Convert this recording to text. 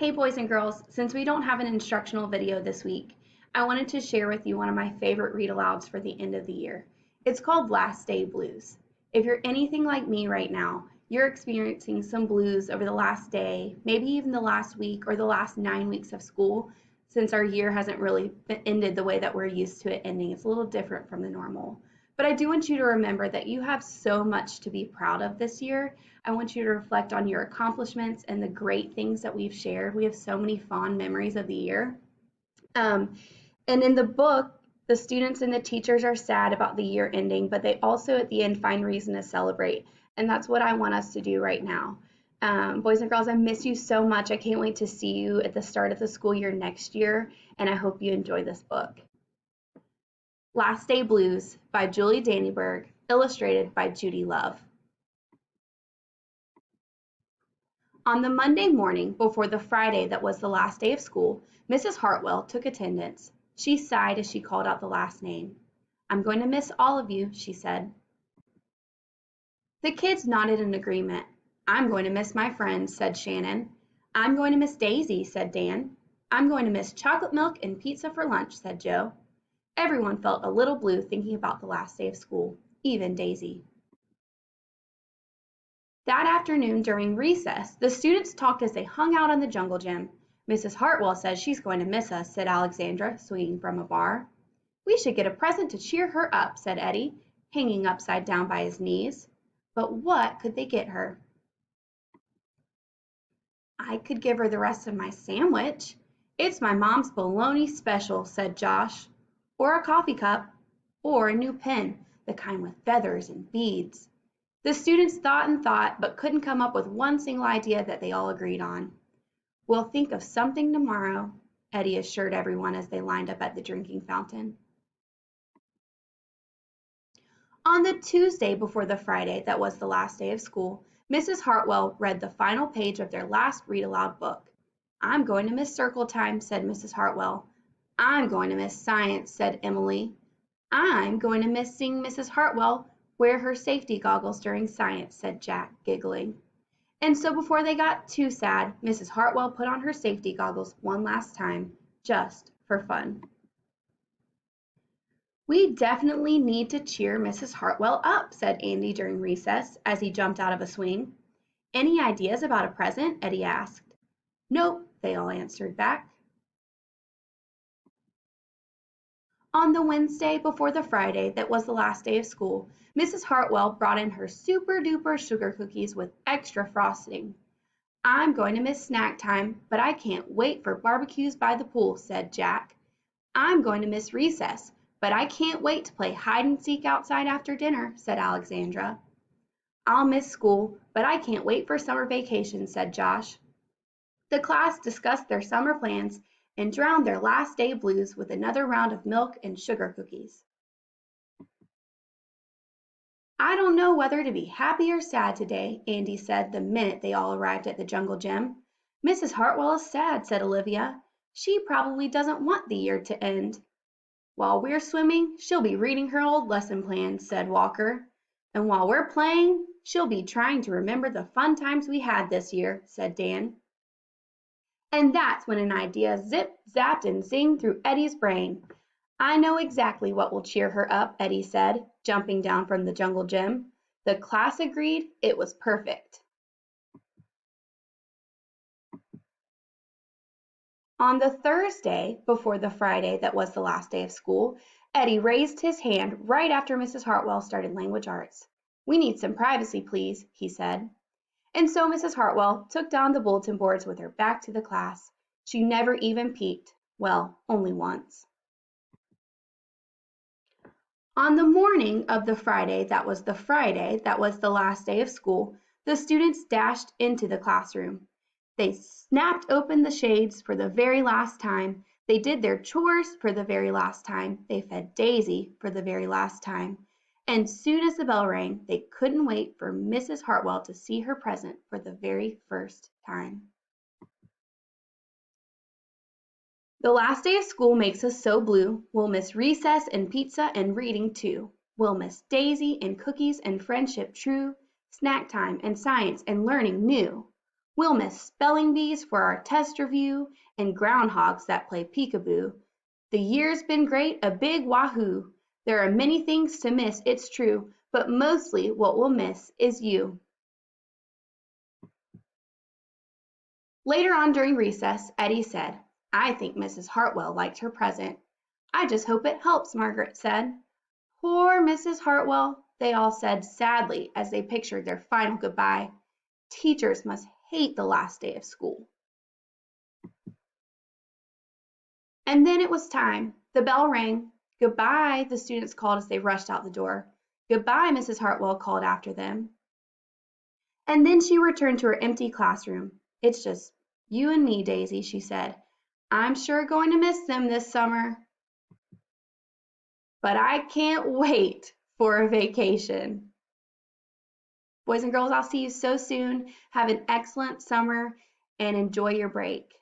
Hey boys and girls, since we don't have an instructional video this week, I wanted to share with you one of my favorite read alouds for the end of the year. It's called Last Day Blues. If you're anything like me right now, you're experiencing some blues over the last day, maybe even the last week or the last 9 weeks of school, since our year hasn't really ended the way that we're used to it ending. It's a little different from the normal. But I do want you to remember that you have so much to be proud of this year. I want you to reflect on your accomplishments and the great things that we've shared. We have so many fond memories of the year. Um, and in the book, the students and the teachers are sad about the year ending, but they also at the end find reason to celebrate. And that's what I want us to do right now. Boys and girls, I miss you so much. I can't wait to see you at the start of the school year next year, and I hope you enjoy this book. Last Day Blues by Julie Dannyberg, illustrated by Judy Love. On the Monday morning before the Friday that was the last day of school, Mrs. Hartwell took attendance. She sighed as she called out the last name. "I'm going to miss all of you," she said. The kids nodded in agreement. "I'm going to miss my friends," said Shannon. "I'm going to miss Daisy," said Dan. "I'm going to miss chocolate milk and pizza for lunch," said Joe. Everyone felt a little blue thinking about the last day of school, even Daisy. That afternoon during recess, the students talked as they hung out in the jungle gym. "Mrs. Hartwell says she's going to miss us," said Alexandra, swinging from a bar. "We should get a present to cheer her up," said Eddie, hanging upside down by his knees. But what could they get her? "I could give her the rest of my sandwich. It's my mom's bologna special," said Josh. "Or a coffee cup. Or a new pen, the kind with feathers and beads." The students thought and thought, but couldn't come up with one single idea that they all agreed on. "We'll think of something tomorrow," Eddie assured everyone as they lined up at the drinking fountain. On the Tuesday before the Friday that was the last day of school, Mrs. Hartwell read the final page of their last read-aloud book. "I'm going to miss circle time," said Mrs. Hartwell. "I'm going to miss science," said Emily. "I'm going to miss seeing Mrs. Hartwell wear her safety goggles during science," said Jack, giggling. And so before they got too sad, Mrs. Hartwell put on her safety goggles one last time, just for fun. "We definitely need to cheer Mrs. Hartwell up," said Andy during recess as he jumped out of a swing. "Any ideas about a present?" Eddie asked. "Nope," they all answered back. On the Wednesday before the Friday that was the last day of school, Mrs. Hartwell brought in her super-duper sugar cookies with extra frosting. "I'm going to miss snack time, but I can't wait for barbecues by the pool," said Jack. "I'm going to miss recess, but I can't wait to play hide and seek outside after dinner," said Alexandra. "I'll miss school, but I can't wait for summer vacation," said Josh. The class discussed their summer plans and drowned their last day blues with another round of milk and sugar cookies. "I don't know whether to be happy or sad today," Andy said the minute they all arrived at the jungle gym. "Mrs. Hartwell is sad," said Olivia. "She probably doesn't want the year to end." "While we're swimming, she'll be reading her old lesson plans," said Walker. "And while we're playing, she'll be trying to remember the fun times we had this year," said Dan. And that's when an idea zip, zapped, and zinged through Eddie's brain. "I know exactly what will cheer her up," Eddie said, jumping down from the jungle gym. The class agreed it was perfect. On the Thursday before the Friday that was the last day of school, Eddie raised his hand right after Mrs. Hartwell started language arts. "We need some privacy, please," he said. And so Mrs. Hartwell took down the bulletin boards with her back to the class. She never even peeked. Well, only once. On the morning of the Friday that was the last day of school, the students dashed into the classroom. They snapped open the shades for the very last time. They did their chores for the very last time. They fed Daisy for the very last time. And soon as the bell rang, they couldn't wait for Mrs. Hartwell to see her present for the very first time. The last day of school makes us so blue. We'll miss recess and pizza and reading too. We'll miss Daisy and cookies and friendship true, snack time and science and learning new. We'll miss spelling bees for our test review and groundhogs that play peekaboo. The year's been great, a big wahoo. There are many things to miss, it's true, but mostly what we'll miss is you. Later on during recess, Eddie said, I think Mrs. Hartwell liked her present. I just hope it helps, Margaret said. Poor Mrs. Hartwell, they all said sadly as they pictured their final goodbye. Teachers must hate the last day of school. And then it was time. The bell rang. Goodbye, the students called as they rushed out the door. Goodbye, Mrs. Hartwell called after them. And then she returned to her empty classroom. It's just you and me, Daisy, she said. I'm sure going to miss them this summer. But I can't wait for a vacation. Boys and girls, I'll see you so soon. Have an excellent summer and enjoy your break.